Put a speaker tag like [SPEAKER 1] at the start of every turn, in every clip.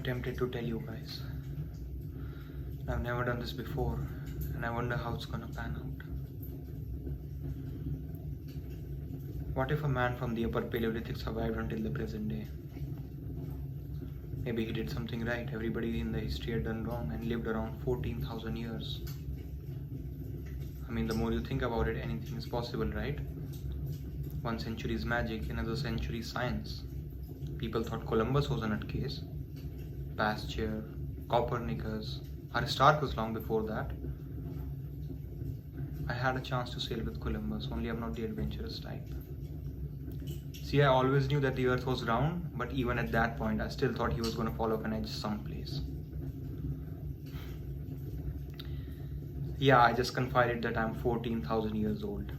[SPEAKER 1] I'm tempted to tell you guys. I've never done this before, and I wonder how it's gonna pan out. What if a man from the upper Paleolithic survived until the present day? Maybe he did something right, everybody in the history had done wrong, and lived around 14,000 years. I mean, the more you think about it, anything is possible, right? One century is magic, another century is science. People thought Columbus was a nutcase. Pasteur, Copernicus, Aristarchus long before that. I had a chance to sail with Columbus, only I'm not the adventurous type. See, I always knew that the earth was round, but even at that point, I still thought he was going to fall off an edge someplace. Yeah, I just confided that I'm 14,000 years old,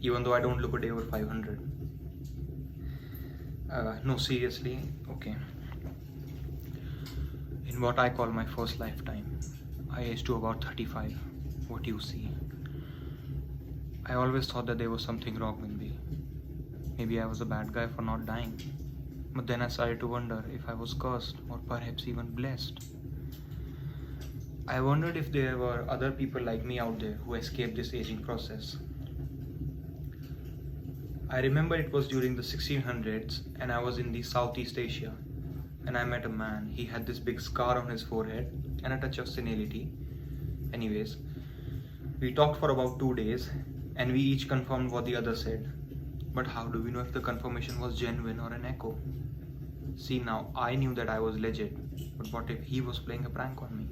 [SPEAKER 1] even though I don't look a day over 500. No, seriously, okay. In what I call my first lifetime, I aged to about 35, what you see. I always thought that there was something wrong with me. Maybe I was a bad guy for not dying. But then I started to wonder if I was cursed or perhaps even blessed. I wondered if there were other people like me out there who escaped this aging process. I remember it was during the 1600s and I was in the Southeast Asia, and I met a man. He had this big scar on his forehead and a touch of senility. Anyways, we talked for about 2 days and we each confirmed what the other said. But how do we know if the confirmation was genuine or an echo? See, now I knew that I was legit, but what if he was playing a prank on me?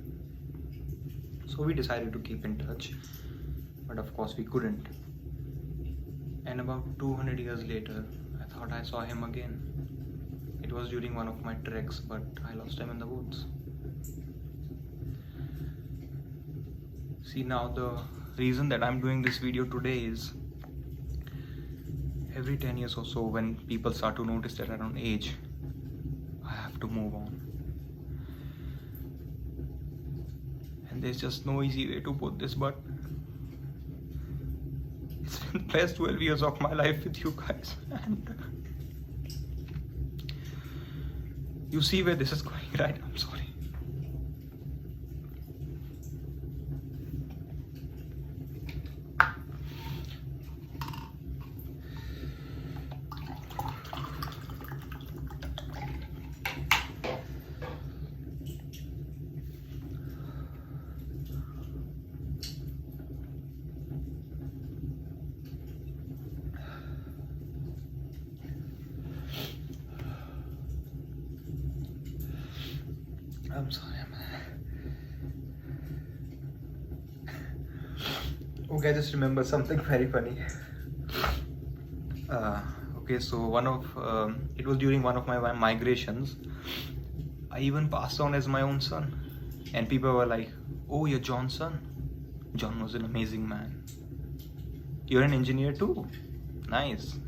[SPEAKER 1] So we decided to keep in touch, but of course we couldn't. And about 200 years later, I thought I saw him again. It was during one of my treks, but I lost him in the woods. See, now the reason that I'm doing this video today is every 10 years or so, when people start to notice that I don't age, I have to move on. And there's just no easy way to put this, but it's been the best 12 years of my life with you guys. And you see where this is going, right? I'm sorry. I'm sorry, okay, I just remember something very funny. Okay, so it was during one of my migrations. I even passed on as my own son, and people were like, "Oh, you're John's son." John was an amazing man. You're an engineer too? Nice.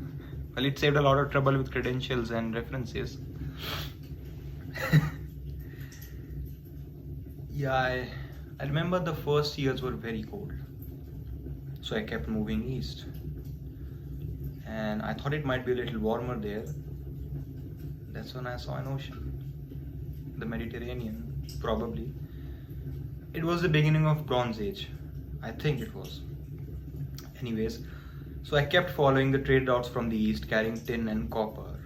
[SPEAKER 1] Well, it saved a lot of trouble with credentials and references. Yeah, I remember the first years were very cold, so I kept moving east, and I thought it might be a little warmer there. That's when I saw an ocean, the Mediterranean, probably. It was the beginning of Bronze Age, I think it was. Anyways, so I kept following the trade routes from the east, carrying tin and copper,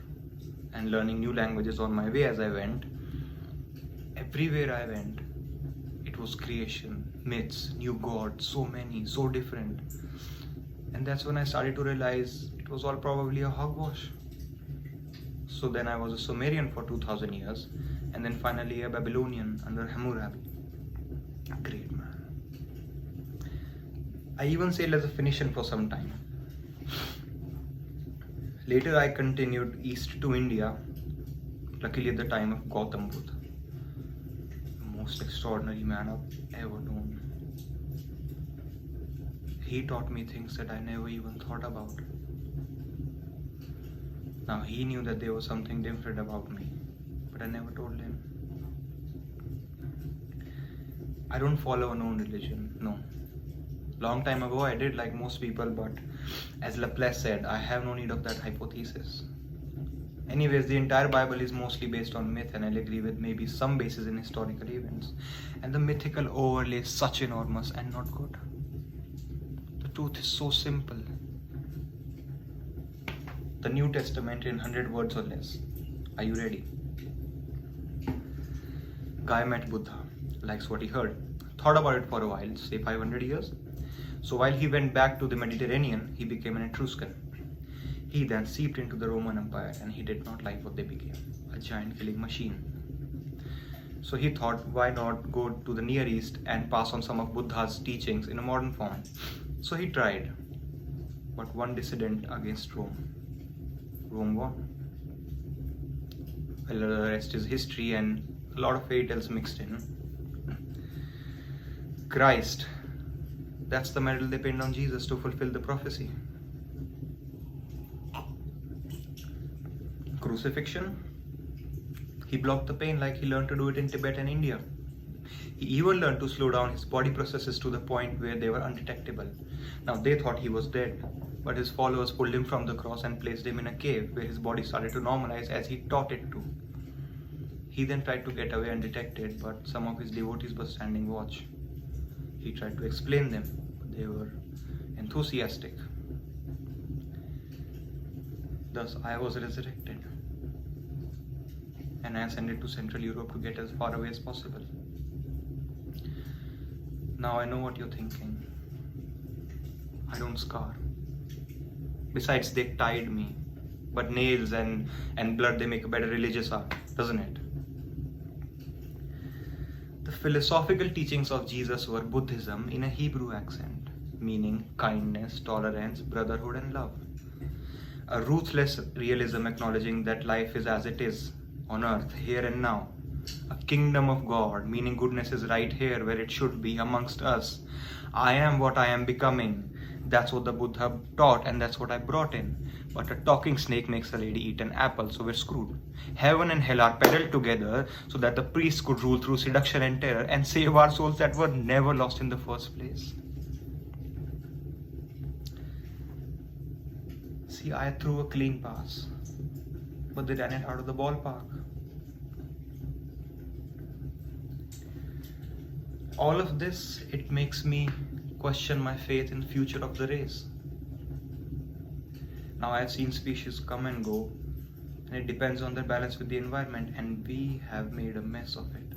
[SPEAKER 1] and learning new languages on my way as I went. Everywhere I went, it was creation, myths, new gods, so many, so different. And that's when I started to realize it was all probably a hogwash. So then I was a Sumerian for 2000 years, and then finally a Babylonian under Hammurabi. A great man. I even sailed as a Phoenician for some time. Later I continued east to India, luckily at the time of Gautam Buddha. Most extraordinary man I've ever known. He taught me things that I never even thought about. Now he knew that there was something different about me, but I never told him. I don't follow a known religion, no. Long time ago I did, like most people, but as Laplace said, I have no need of that hypothesis. Anyways, the entire Bible is mostly based on myth, and I'll agree with maybe some basis in historical events. And the mythical overlay is such enormous and not good. The truth is so simple. The New Testament in 100 words or less. Are you ready? Guy met Buddha, likes what he heard, thought about it for a while, say 500 years. So while he went back to the Mediterranean, he became an Etruscan. He then seeped into the Roman Empire, and he did not like what they became, a giant killing machine. So he thought, why not go to the Near East and pass on some of Buddha's teachings in a modern form? So he tried, but one dissident against Rome. Rome won. Well, the rest is history and a lot of fairy tales mixed in. Christ, that's the medal they pinned on Jesus to fulfill the prophecy. Crucifixion, he blocked the pain like he learned to do it in Tibet and India. He even learned to slow down his body processes to the point where they were undetectable. Now they thought he was dead, but his followers pulled him from the cross and placed him in a cave where his body started to normalize as he taught it to. He then tried to get away undetected, but some of his devotees were standing watch. He tried to explain them, but they were enthusiastic. Thus I was resurrected, and I ascended to Central Europe to get as far away as possible. Now I know what you're thinking. I don't scar. Besides, they tied me. But nails and blood, they make a better religious art, doesn't it? The philosophical teachings of Jesus were Buddhism in a Hebrew accent, meaning kindness, tolerance, brotherhood, and love. A ruthless realism acknowledging that life is as it is, on earth, here and now. A kingdom of God, meaning goodness is right here where it should be, amongst us. I am what I am becoming. That's what the Buddha taught, and that's what I brought in. But a talking snake makes a lady eat an apple, so we're screwed. Heaven and hell are peddled together so that the priests could rule through seduction and terror and save our souls that were never lost in the first place. See, I threw a clean pass, but they ran it out of the ballpark. All of this, it makes me question my faith in the future of the race. Now I've seen species come and go, and it depends on their balance with the environment, and we have made a mess of it.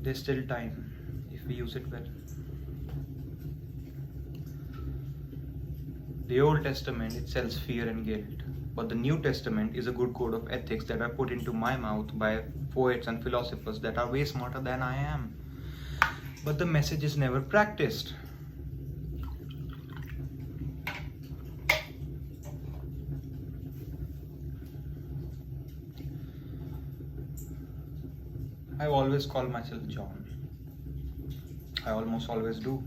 [SPEAKER 1] There's still time if we use it well. The Old Testament, it sells fear and guilt, but the New Testament is a good code of ethics that are put into my mouth by poets and philosophers that are way smarter than I am. But the message is never practiced. I've always called myself John. I almost always do.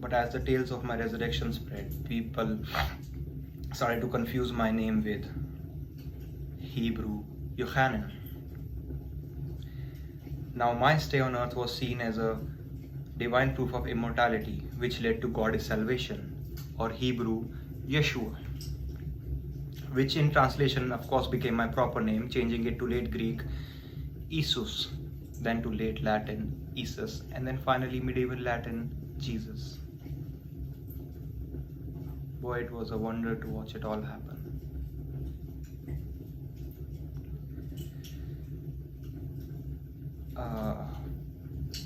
[SPEAKER 1] But as the tales of my resurrection spread, people started to confuse my name with Hebrew Yochanan. Now my stay on earth was seen as a divine proof of immortality, which led to God is salvation, or Hebrew Yeshua, which in translation of course became my proper name, changing it to late Greek Isus, then to late Latin Isus, and then finally medieval Latin Jesus. Boy, it was a wonder to watch it all happen.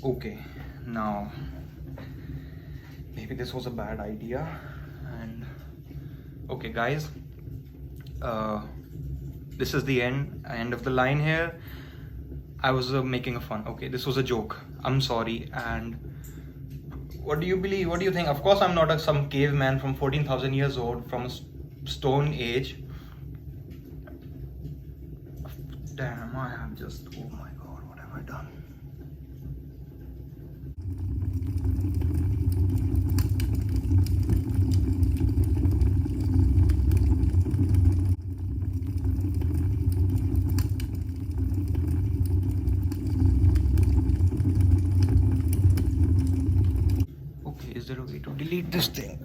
[SPEAKER 1] Okay, now maybe this was a bad idea, and okay guys, this is the end of the line here. I was making a fun. Okay, this was a joke. I'm sorry. And what do you believe? What do you think? Of course, I'm not some caveman from 14,000 years old from a stone age. Damn, I have just, oh my God, what have I done? Is there a way to delete this thing?